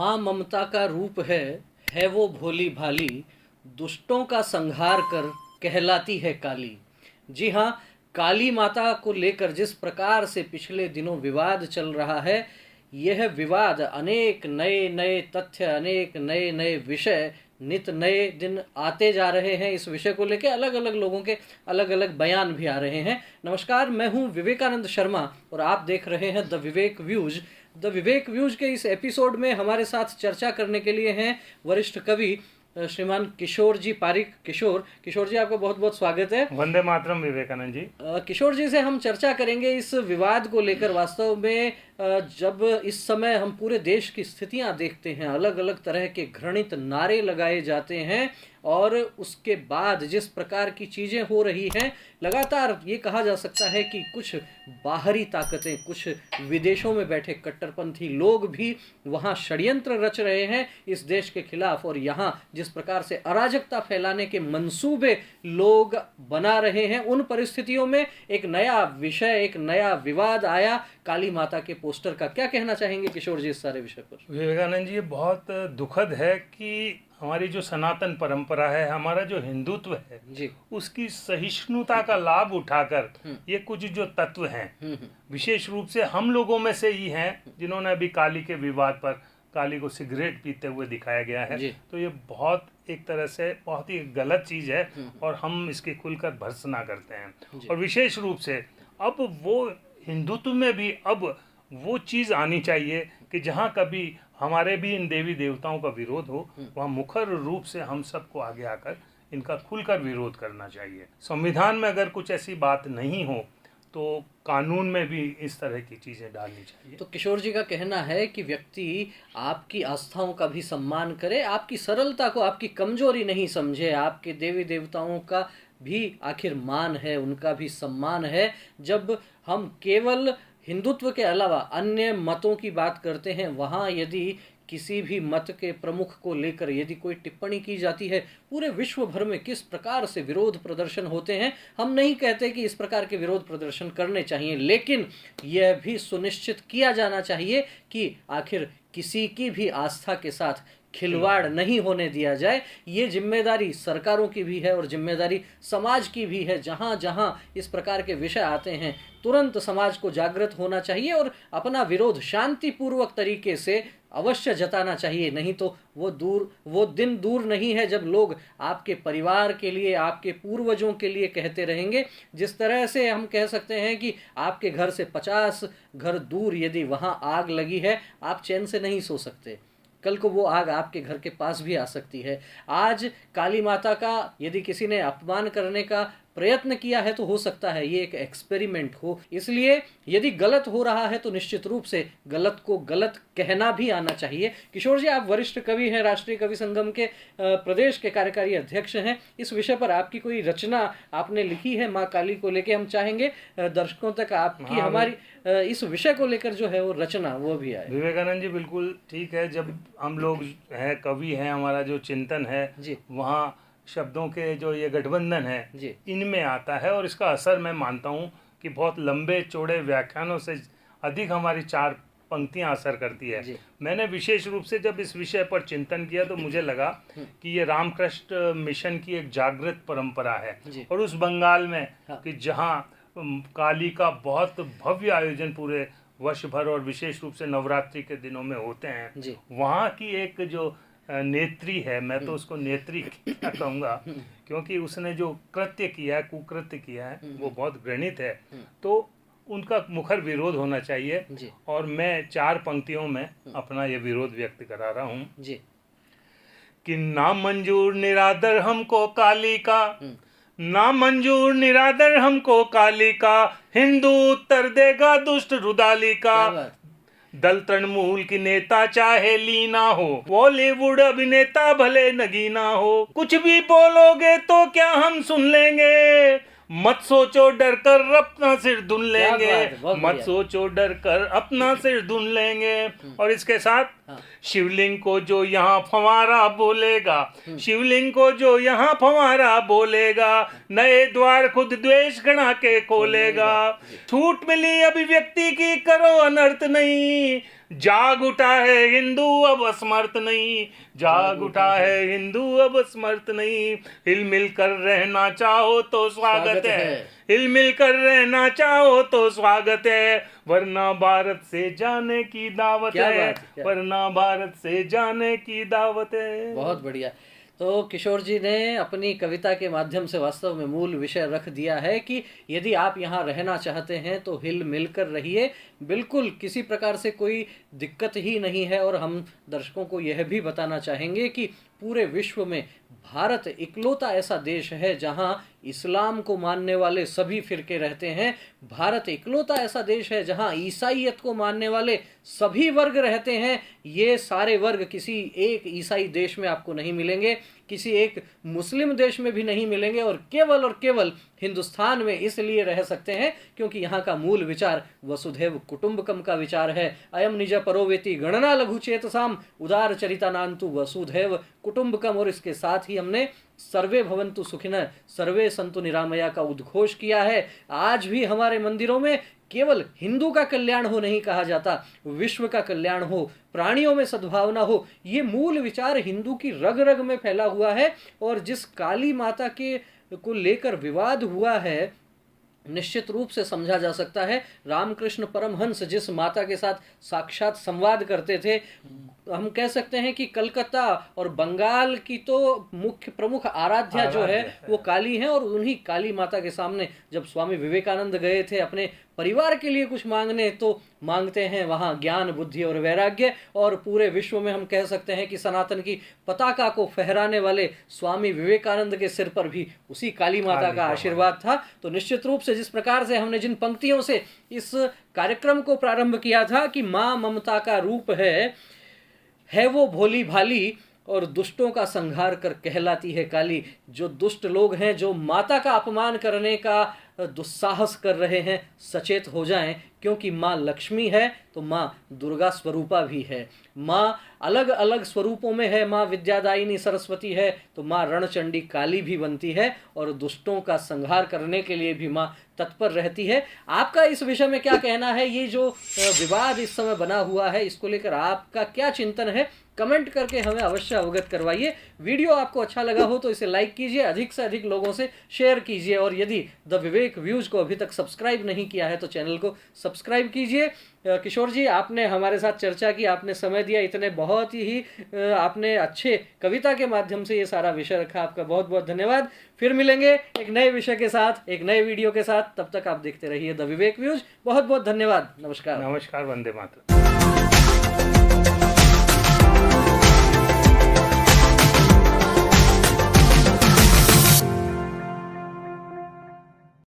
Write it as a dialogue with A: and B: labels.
A: माँ ममता का रूप है वो भोली भाली, दुष्टों का संहार कर कहलाती है काली। जी हाँ, काली माता को लेकर जिस प्रकार से पिछले दिनों विवाद चल रहा है, यह विवाद अनेक नए नए तथ्य, अनेक नए नए विषय नित नए दिन आते जा रहे हैं। इस विषय को लेकर अलग अलग लोगों के अलग अलग बयान भी आ रहे हैं। नमस्कार, मैं हूं विवेकानंद शर्मा और आप देख रहे हैं the Vivek views. The Vivek views के इस एपिसोड में हमारे साथ चर्चा करने के लिए हैं वरिष्ठ कवि श्रीमान किशोर जी पारिक। किशोर जी, आपका बहुत बहुत स्वागत है।
B: वंदे मातरम विवेकानंद जी।
A: किशोर जी से हम चर्चा करेंगे इस विवाद को लेकर। वास्तव में जब इस समय हम पूरे देश की स्थितियां देखते हैं, अलग अलग तरह के घृणित नारे लगाए जाते हैं और उसके बाद जिस प्रकार की चीजें हो रही हैं, लगातार ये कहा जा सकता है कि कुछ बाहरी ताकतें, कुछ विदेशों में बैठे कट्टरपंथी लोग भी वहां षड्यंत्र रच रहे हैं इस देश के खिलाफ, और यहाँ जिस प्रकार से अराजकता फैलाने के मंसूबे लोग बना रहे हैं, उन परिस्थितियों में एक नया विषय, एक नया विवाद आया काली माता के पोस्टर का। क्या कहना चाहेंगे किशोर जी इस सारे विषय पर?
B: विवेकानंद जी, ये बहुत दुखद है कि हमारी जो सनातन परंपरा है, हमारा जो हिंदुत्व है
A: जी,
B: उसकी सहिष्णुता का लाभ उठाकर ये कुछ जो तत्व हैं, विशेष रूप से हम लोगों में से ही हैं, जिन्होंने अभी काली के विवाद पर काली को सिगरेट पीते हुए दिखाया गया है, तो ये बहुत एक तरह से बहुत ही गलत चीज़ है और हम इसकी खुलकर भर्त्सना करते हैं। और विशेष रूप से अब वो हिंदुत्व में भी अब वो चीज़ आनी चाहिए कि जहाँ कभी हमारे भी इन देवी देवताओं का विरोध हो, वहाँ मुखर रूप से हम सबको आगे आकर इनका खुलकर विरोध करना चाहिए। संविधान में अगर कुछ ऐसी बात नहीं हो तो कानून में भी इस तरह की चीज़ें डालनी चाहिए।
A: तो किशोर जी का कहना है कि व्यक्ति आपकी आस्थाओं का भी सम्मान करे, आपकी सरलता को आपकी कमजोरी नहीं समझे, आपके देवी देवताओं का भी आखिर मान है, उनका भी सम्मान है। जब हम केवल हिंदुत्व के अलावा अन्य मतों की बात करते हैं, वहाँ यदि किसी भी मत के प्रमुख को लेकर यदि कोई टिप्पणी की जाती है, पूरे विश्व भर में किस प्रकार से विरोध प्रदर्शन होते हैं। हम नहीं कहते कि इस प्रकार के विरोध प्रदर्शन करने चाहिए, लेकिन यह भी सुनिश्चित किया जाना चाहिए कि आखिर किसी की भी आस्था के साथ खिलवाड़ नहीं होने दिया जाए। ये जिम्मेदारी सरकारों की भी है और जिम्मेदारी समाज की भी है। जहाँ जहाँ इस प्रकार के विषय आते हैं, तुरंत समाज को जागृत होना चाहिए और अपना विरोध शांतिपूर्वक तरीके से अवश्य जताना चाहिए। नहीं तो वो दिन दूर नहीं है जब लोग आपके परिवार के लिए, आपके पूर्वजों के लिए कहते रहेंगे। जिस तरह से हम कह सकते हैं कि आपके घर से 50 घर दूर यदि वहाँ आग लगी है, आप चैन से नहीं सो सकते। कल को वो आग आपके घर के पास भी आ सकती है। आज काली माता का यदि किसी ने अपमान करने का प्रयत्न किया है तो हो सकता है ये एक एक्सपेरिमेंट हो। इसलिए यदि गलत हो रहा है तो निश्चित रूप से गलत को गलत कहना भी आना चाहिए। किशोर जी, आप वरिष्ठ कवि हैं, राष्ट्रीय कवि संगम के प्रदेश के कार्यकारी अध्यक्ष हैं। इस विषय पर आपकी कोई रचना आपने लिखी है माँ काली को लेके? हम चाहेंगे दर्शकों तक आपकी हमारी इस विषय को लेकर जो है वो रचना वो भी आए।
B: विवेकानंद जी, बिल्कुल ठीक है। जब हम लोग हैं, कवि हैं, हमारा जो चिंतन है वहाँ शब्दों के जो ये गठबंधन है इनमें आता है, और इसका असर मैं मानता हूँ कि बहुत लंबे चौड़े व्याख्यानों से अधिक हमारी 4 पंक्तियाँ असर करती है। मैंने विशेष रूप से जब इस विषय पर चिंतन किया तो मुझे लगा कि ये रामकृष्ण मिशन की एक जागृत परंपरा है, और उस बंगाल में कि जहाँ काली का बहुत भव्य आयोजन पूरे वर्ष भर और विशेष रूप से नवरात्रि के दिनों में होते हैं, वहाँ की एक जो नेत्री है, मैं तो उसको नेत्री क्या कहूँगा, क्योंकि उसने जो कृत्य किया है, कुकृत्य किया है, वो बहुत घृणित है। तो उनका मुखर विरोध होना चाहिए, और मैं 4 पंक्तियों में अपना ये विरोध व्यक्त करा रहा हूँ कि ना मंजूर निरादर हमको काली का, ना मंजूर निरादर हमको काली का, हिंदू उत्तर देगा दुष्ट रुदाली का। दल तृणमूल की नेता चाहे लीना हो, बॉलीवुड अभिनेता भले नगीना हो, कुछ भी बोलोगे तो क्या हम सुन लेंगे, मत सोचो डर कर अपना सिर धुन लेंगे, मत सोचो डर कर अपना सिर धुन लेंगे। और इसके साथ शिवलिंग को जो यहाँ फंवारा बोलेगा, शिवलिंग को जो यहाँ फंवारा बोलेगा, नए द्वार खुद द्वेष गणा के खोलेगा। छूट मिली अभिव्यक्ति की करो अनर्थ नहीं, जाग उठा है हिंदू अब असमर्थ नहीं, जाग उठा है हिंदू अब असमर्थ नहीं। हिल मिल कर रहना चाहो तो स्वागत है, हिल मिल कर रहना चाहो तो स्वागत है, वरना भारत से जाने की दावत है, वरना भारत से जाने की दावत है।
A: बहुत बढ़िया। तो किशोर जी ने अपनी कविता के माध्यम से वास्तव में मूल विषय रख दिया है कि यदि आप यहाँ रहना चाहते हैं तो हिल मिलकर रहिए, बिल्कुल किसी प्रकार से कोई दिक्कत ही नहीं है। और हम दर्शकों को यह भी बताना चाहेंगे कि पूरे विश्व में भारत इकलौता ऐसा देश है जहां इस्लाम को मानने वाले सभी फिरके रहते हैं। भारत इकलौता ऐसा देश है जहां ईसाईयत को मानने वाले सभी वर्ग रहते हैं। ये सारे वर्ग किसी एक ईसाई देश में आपको नहीं मिलेंगे, किसी एक मुस्लिम देश में भी नहीं मिलेंगे, और केवल हिंदुस्तान में इसलिए रह सकते हैं क्योंकि यहाँ का मूल विचार वसुधैव कुटुंबकम का विचार है। अयम निज परोवेति गणना लघु चेतसाम उदार चरितानांतु वसुधैव कुटुंबकम। और इसके साथ ही हमने सर्वे भवन्तु सुखिनः सर्वे संतु निरामया का उद्घोष किया है। आज भी हमारे मंदिरों में केवल हिंदू का कल्याण हो नहीं कहा जाता, विश्व का कल्याण हो, प्राणियों में सद्भावना हो। ये मूल विचार हिंदू की रग रग में फैला हुआ है। और जिस काली माता के को लेकर विवाद हुआ है, निश्चित रूप से समझा जा सकता है। रामकृष्ण परमहंस जिस माता के साथ साक्षात संवाद करते थे, हम कह सकते हैं कि कलकत्ता और बंगाल की तो मुख्य प्रमुख आराध्या जो है वो काली है। और उन्हीं काली माता के सामने जब स्वामी विवेकानंद गए थे अपने परिवार के लिए कुछ मांगने, तो मांगते हैं वहाँ ज्ञान, बुद्धि और वैराग्य। और पूरे विश्व में हम कह सकते हैं कि सनातन की पताका को फहराने वाले स्वामी विवेकानंद के सिर पर भी उसी काली माता का आशीर्वाद था। तो निश्चित रूप से जिस प्रकार से हमने जिन पंक्तियों से इस कार्यक्रम को प्रारंभ किया था कि माँ ममता का रूप है वो भोली भाली और दुष्टों का संहार कर कहलाती है काली। जो दुष्ट लोग हैं, जो माता का अपमान करने का दुस्साहस कर रहे हैं, सचेत हो जाएं, क्योंकि माँ लक्ष्मी है तो माँ दुर्गा स्वरूपा भी है। माँ अलग अलग स्वरूपों में है, माँ विद्यादायिनी सरस्वती है तो माँ रणचंडी काली भी बनती है, और दुष्टों का संहार करने के लिए भी माँ तत्पर रहती है। आपका इस विषय में क्या कहना है? ये जो विवाद इस समय बना हुआ है, इसको लेकर आपका क्या चिंतन है? कमेंट करके हमें अवश्य अवगत करवाइए। वीडियो आपको अच्छा लगा हो तो इसे लाइक कीजिए, अधिक से अधिक लोगों से शेयर कीजिए, और यदि द विवेक व्यूज को अभी तक सब्सक्राइब नहीं किया है तो चैनल को सब्सक्राइब कीजिए। किशोर जी, आपने हमारे साथ चर्चा की, आपने समय दिया, इतने बहुत ही आपने अच्छे कविता के माध्यम से ये सारा विषय रखा, आपका बहुत बहुत धन्यवाद। फिर मिलेंगे एक नए विषय के साथ, एक नए वीडियो के साथ। तब तक आप देखते रहिए द विवेक व्यूज। बहुत बहुत धन्यवाद। नमस्कार।
B: नमस्कार। वंदे मातरम।